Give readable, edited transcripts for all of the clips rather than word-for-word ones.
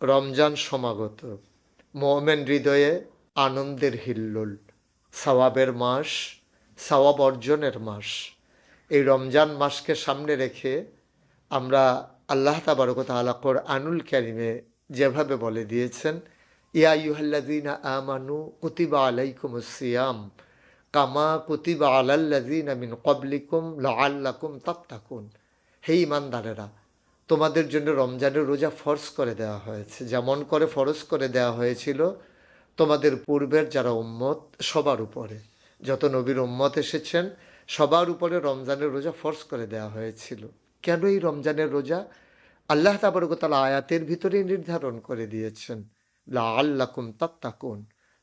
রমজান সমাগত, মুমিন হৃদয়ে আনন্দের হিল্লোল, সওয়াবের মাস, সওয়াব অর্জনের মাস। এই রমজান মাসকে সামনে রেখে আমরা আল্লাহ তাবারক ওয়া তাআলা কোরআনুল কারীমে যেভাবে বলে দিয়েছেন, ইয়া আইয়ুহাল্লাযীনা আমানু কুতিবা আলাইকুমুস সিয়াম কামা কুতিবা আলাল্লাযীনা মিন ক্বাবলিকুম লাআল্লাকুম তাত্তাকুন। হে ঈমানদারেরা, তোমাদের জন্য রমজানের রোজা ফরজ করে দেওয়া হয়েছে, যেমন করে ফরজ করে দেওয়া হয়েছিল তোমাদের পূর্বের যারা উম্মত সবার উপরে, যত নবীর উম্মত এসেছেন সবার উপরে রমজানের রোজা ফরজ করে দেওয়া হয়েছিল। কেন এই রমজানের রোজা? আল্লাহ তাবারক ওয়া তাআলা আয়াতের ভিতরেই নির্ধারণ করে দিয়েছেন, লাআল্লাকুম তাত্তাকুন,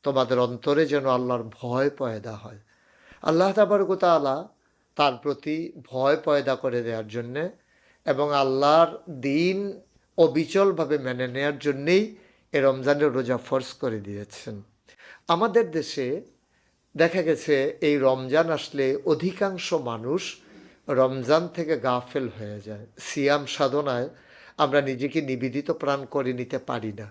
তোমাদের অন্তরে যেন আল্লাহর ভয় পয়দা হয়। আল্লাহ তাবারক ওয়া তাআলা তার প্রতি ভয় পয়দা করে দেওয়ার জন্যে এবং আল্লাহর দিন অবিচলভাবে মেনে নেওয়ার জন্যেই এ রমজানের রোজা ফরজ করে দিয়েছেন। আমাদের দেশে দেখা গেছে এই রমজান আসলে অধিকাংশ মানুষ রমজান থেকে গাফেল হয়ে যায়। সিয়াম সাধনায় আমরা নিজেকে নিবেদিত প্রাণ করে নিতে পারি না,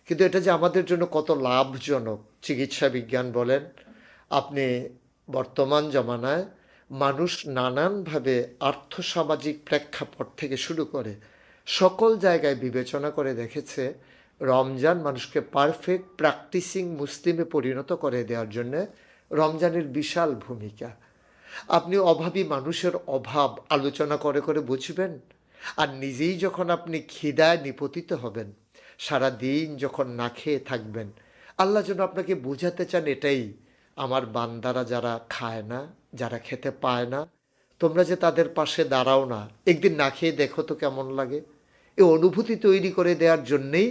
কিন্তু এটা যে আমাদের জন্য কত লাভজনক। চিকিৎসা বিজ্ঞান বলেন, আপনি বর্তমান জমানায় মানুষ নানানভাবে আর্থসামাজিক প্রেক্ষাপট থেকে শুরু করে সকল জায়গায় বিবেচনা করে দেখেছে রমজান মানুষকে পারফেক্ট প্র্যাকটিসিং মুসলিমে পরিণত করে দেওয়ার জন্যে রমজানের বিশাল ভূমিকা। আপনি অভাবী মানুষের অভাব আলোচনা করে করে বুঝবেন, আর নিজেই যখন আপনি খিদায় নিপতিত হবেন, সারা দিন যখন না খেয়ে থাকবেন, আল্লাহ যেন আপনাকে বোঝাতে চান এটাই, আমার বান্দারা যারা খায় না, যারা খেতে পায় না, তোমরা যে তাদের পাশে দাঁড়াও না, একদিন না খেয়ে দেখো তো কেমন লাগে। এই অনুভূতি তৈরি করে দেওয়ার জন্যেই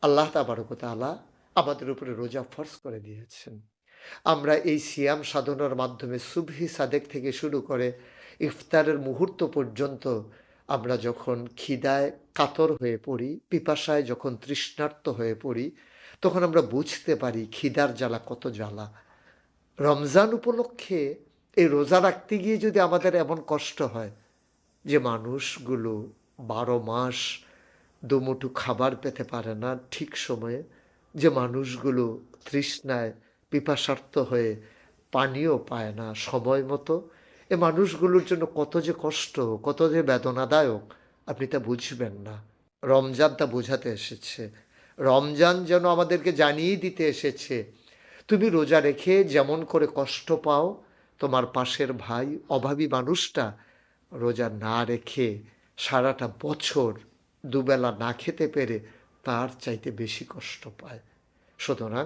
আল্লাহ তাবারক ওয়া তাআলা আমাদের উপরে রোজা ফরজ করে দিয়েছেন। আমরা এই সিয়াম সাধনার মাধ্যমে সুবহি সাদেক থেকে শুরু করে ইফতারের মুহূর্ত পর্যন্ত আমরা যখন খিদায় কাতর হয়ে পড়ি, পিপাসায় যখন তৃষ্ণার্ত হয়ে পড়ি, তখন আমরা বুঝতে পারি খিদার জ্বালা কত জ্বালা। রমজান উপলক্ষে এই রোজা রাখতে গিয়ে যদি আমাদের এমন কষ্ট হয় যে মানুষগুলো 12 মাস দুমুঠো খাবার পেতে পারে না ঠিক সময়ে, যে মানুষগুলো তৃষ্ণায় পিপাসার্ত হয়ে পানিও পায় না সময় মতো, এ মানুষগুলোর জন্য কত যে কষ্ট, কত যে বেদনাদায়ক, আপনি তা বুঝবেন না। রমজান তা বোঝাতে এসেছে। রমজান যেন আমাদেরকে জানিয়ে দিতে এসেছে, তুমি রোজা রেখে যেমন করে কষ্ট পাও, তোমার পাশের ভাই অভাবী মানুষটা রোজা না রেখে সারাটা বছর দুবেলা না খেতে পেরে তার চাইতে বেশি কষ্ট পায়। সুতরাং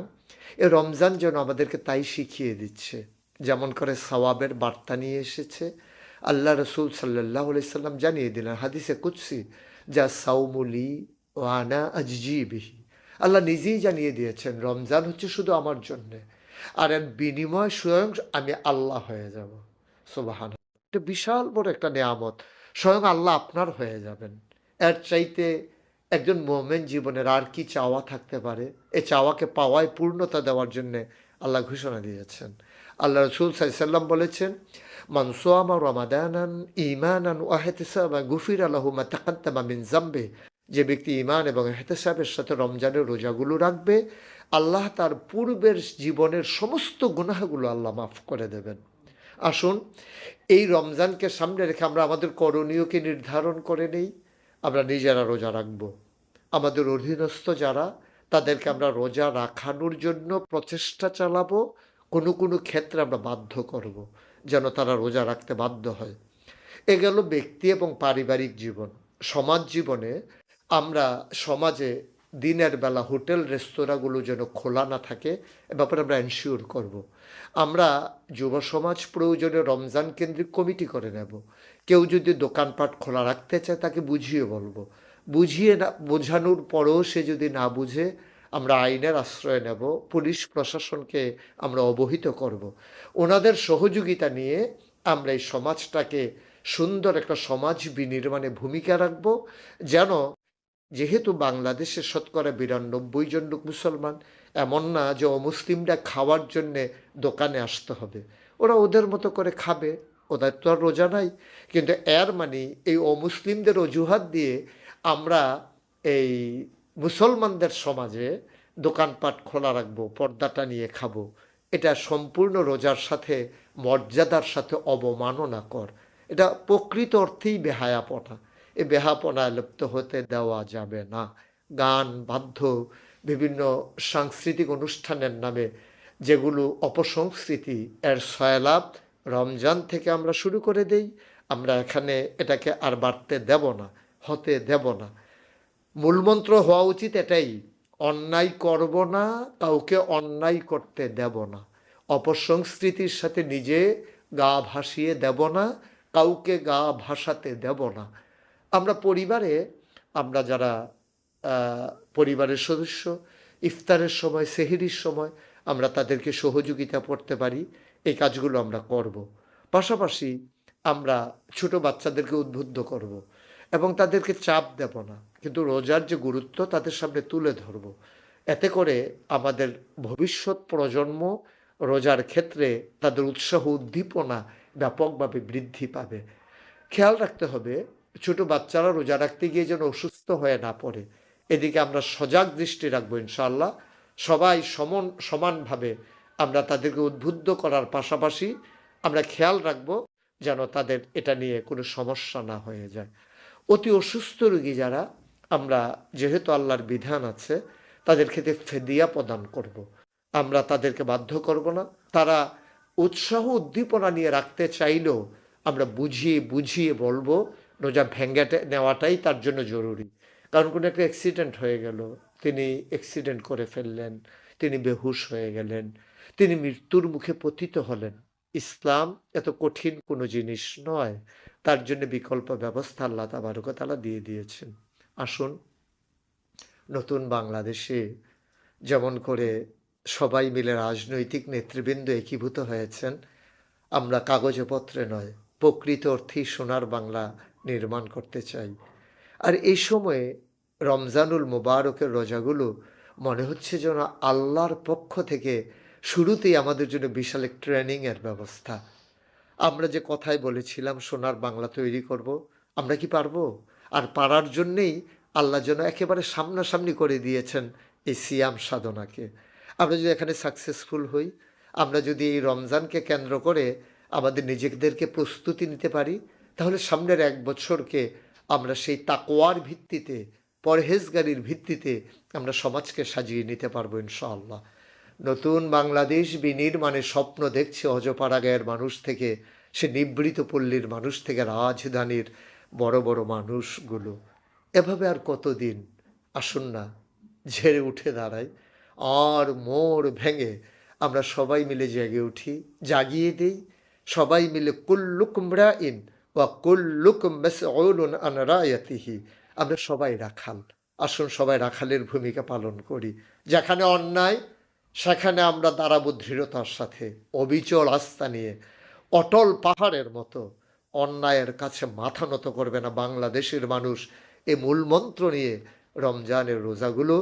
এ রমজান যেন আমাদেরকে তাই শিখিয়ে দিচ্ছে। যেমন করে সওয়াবের বার্তা নিয়ে এসেছে, আল্লাহ রসুল সাল্লাল্লাহু আলাইহি সাল্লাম জানিয়ে দিলেন হাদিসে কুদসি, যা সাউমুলি ও আনা আজজি বিহি। আল্লাহ নিজেই জানিয়ে দিয়েছেন রমজান হচ্ছে শুধু আমার জন্যে, আর এর বিনিময় স্বয়ং আমি আল্লাহ হয়ে যাব। সুবহান, এটা বিশাল বড় একটা নেয়ামত। স্বয়ং আল্লাহ আপনার হয়ে যাবেন। এর চাইতে একজন মোমেন জীবনের আর কি চাওয়া থাকতে পারে? এ চাওয়াকে পাওয়ায় পূর্ণতা দেওয়ার জন্যে আল্লাহ ঘোষণা দিয়েছেন। আল্লাহ রসুল সাল্লাল্লাহু আলাইহি ওয়াসাল্লাম বলেছেন, মান সামা রমাদানান ঈমানান ওয়া ইহতিসাবান গুফিরা লাহু মা তাকাদ্দামা মিন যামবি। যে ব্যক্তি ঈমান এবং ইহতিসাবের সাথে রমজানের রোজাগুলো রাখবে, আল্লাহ তার পূর্বের জীবনের সমস্ত গুনাহগুলো আল্লাহ মাফ করে দেবেন। আসুন এই রমজানকে সামনে রেখে আমরা আমাদের করণীয়কে নির্ধারণ করে নেই। আমরা নিজেরা রোজা রাখব, আমাদের অধীনস্থ যারা তাদেরকে আমরা রোজা রাখানোর জন্য প্রচেষ্টা চালাবো। কোনো কোনো ক্ষেত্রে আমরা বাধ্য করব যেন তারা রোজা রাখতে বাধ্য হয়। এ গেল ব্যক্তি এবং পারিবারিক জীবন। সমাজ জীবনে আমরা সমাজে দিনের বেলা হোটেল রেস্তোরাঁগুলো যেন খোলা না থাকে, এ ব্যাপারে আমরা এনশিওর করব। আমরা যুব সমাজ প্রয়োজনে রমজান কেন্দ্রিক কমিটি করে নেব। কেউ যদি দোকানপাট খোলা রাখতে চায় তাকে বুঝিয়ে বলবো, বুঝিয়ে না বোঝানোর পরেও সে যদি না বুঝে, আমরা আইনের আশ্রয় নেব, পুলিশ প্রশাসনকে আমরা অবহিত করব। ওনাদের সহযোগিতা নিয়ে আমরা এই সমাজটাকে সুন্দর একটা সমাজ বিনির্মাণে ভূমিকা রাখব। যেন, যেহেতু বাংলাদেশে শতকরা 92 জন লোক মুসলমান, এমন না যে অমুসলিমরা খাওয়ার জন্যে দোকানে আসতে হবে। ওরা ওদের মতো করে খাবে, ওদের তো আর রোজা নাই। কিন্তু এর মানে এই অমুসলিমদের অজুহাত দিয়ে আমরা এই মুসলমানদের সমাজে দোকানপাট খোলা রাখবো, পর্দাটা নিয়ে খাবো, এটা সম্পূর্ণ রোজার সাথে মর্যাদার সাথে অবমাননা কর। এটা প্রকৃত অর্থেই বেহায়াপনা। এই বেহাপনায় লিপ্ত হতে দেওয়া যাবে না। গান বাদ্য বিভিন্ন সাংস্কৃতিক অনুষ্ঠানের নামে যেগুলো অপসংস্কৃতি, এর সয়লাভ রমজান থেকে আমরা শুরু করে দেই। আমরা এখানে এটাকে আর বাড়তে দেব না, হতে দেব না। মূলমন্ত্র হওয়া উচিত এটাই, অন্যায় করব না, কাউকে অন্যায় করতে দেব না, অপসংস্কৃতির সাথে নিজে গা ভাসিয়ে দেব না, কাউকে গা ভাসাতে দেব না। আমরা পরিবারে, আমরা যারা পরিবারের সদস্য, ইফতারের সময়, সেহরির সময় আমরা তাদেরকে সহযোগিতা করতে পারি, এই কাজগুলো আমরা করব। পাশাপাশি আমরা ছোট বাচ্চাদেরকে উদ্বুদ্ধ করব এবং তাদেরকে চাপ দেব না, কিন্তু রোজার যে গুরুত্ব তাদের সামনে তুলে ধরব। এতে করে আমাদের ভবিষ্যৎ প্রজন্ম রোজার ক্ষেত্রে তাদের উৎসাহ উদ্দীপনা ব্যাপকভাবে বৃদ্ধি পাবে। খেয়াল রাখতে হবে ছোট বাচ্চারা রোজা রাখতে গিয়ে যেন অসুস্থ হয়ে না পড়ে, এদিকে আমরা সজাগ দৃষ্টি রাখবো ইনশাআল্লাহ। সবাই সমানভাবে আমরা তাদেরকে উদ্বুদ্ধ করার পাশাপাশি আমরা খেয়াল রাখবো যেন তাদের এটা নিয়ে কোনো সমস্যা না হয়ে যায়। অতি অসুস্থ রোগী যারা, আমরা যেহেতু আল্লাহর বিধান আছে তাদের ক্ষেত্রে ফেদিয়া প্রদান করব। আমরা তাদেরকে বাধ্য করব না। তারা উৎসাহ উদ্দীপনা নিয়ে রাখতে চাইলেও আমরা বুঝিয়ে বুঝিয়ে বলবো রোজা ভেঙে নেওয়াটাই তার জন্য জরুরি। কারণ কোনো একটা অ্যাক্সিডেন্ট হয়ে গেল, তিনি অ্যাক্সিডেন্ট করে ফেললেন, তিনি বেহুশ হয়ে গেলেন, তিনি মৃত্যুর মুখে পতিত হলেন। ইসলাম এত কঠিন কোনো জিনিস নয়, তার জন্য বিকল্প ব্যবস্থা আল্লাহ তাবারক ওয়া তাআলা দিয়ে দিয়েছেন। আসুন, নতুন বাংলাদেশে যেমন করে সবাই মিলে রাজনৈতিক নেতৃবৃন্দ একীভূত হয়েছেন, আমরা কাগজে পত্রে নয়, প্রকৃত অর্থেই সোনার বাংলা নির্মাণ করতে চাই। আর এই সময়ে রমজানুল মুবারকের রোজাগুলো মনে হচ্ছে যেন আল্লাহর পক্ষ থেকে শুরুতেই আমাদের জন্য বিশাল এক ট্রেনিংয়ের ব্যবস্থা। আমরা যে কথায় বলেছিলাম সোনার বাংলা তৈরি করব, আমরা কি পারবো? আর পারার জন্যেই আল্লাহ যেন একেবারে সামনাসামনি করে দিয়েছেন এই সিয়াম সাধনাকে। আমরা যদি এখানে সাকসেসফুল হই, আমরা যদি এই রমজানকে কেন্দ্র করে আমাদের নিজেদেরকে প্রস্তুতি নিতে পারি, তাহলে সামনের এক বছরকে আমরা সেই তাকওয়ার ভিত্তিতে, পরহেজগারির ভিত্তিতে আমরা সমাজকে সাজিয়ে নিতে পারবো ইনশাআল্লাহ। নতুন বাংলাদেশ বিনির্মাণের স্বপ্ন দেখছে অজপাড়াগাঁয়ের মানুষ থেকে, সে নিবৃত পল্লীর মানুষ থেকে রাজধানীর বড় বড় মানুষগুলো। এভাবে আর কতদিন? আসুন না ঝেড়ে উঠে দাঁড়াই, আর মোড় ভেঙে আমরা সবাই মিলে জেগে উঠি, জাগিয়ে দেই সবাই মিলে কুল্লুকুম রাইন ওয়া কুল্লুকুম মাসউলুন আন রায়াতিহি। আমরা সবাই রাখাল, আসুন সবাই রাখালের ভূমিকা পালন করি। যেখানে অন্যায় সেখানে আমরা দাঁড়াবো দৃঢ়তার সাথে, অবিচল আস্থা নিয়ে, অটল পাহাড়ের মতো। অন্যায়ের কাছে মাথা নত করবে না বাংলাদেশের মানুষ। এই মূল মন্ত্র নিয়ে রমজানের রোজাগুলো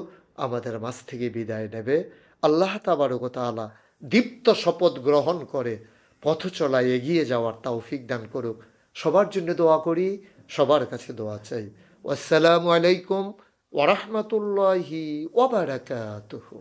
আমাদের মাঝ থেকে বিদায় নেবে। আল্লাহ তাবারক ওয়া তাআলা দীপ্ত শপথ গ্রহণ করে পথ চলায় এগিয়ে যাওয়ার তৌফিক দান করুক। সবার জন্য দোয়া করি, সবার কাছে দোয়া চাই। আসসালামু আলাইকুম ওয়া রাহমাতুল্লাহি ওয়া বারাকাতুহু।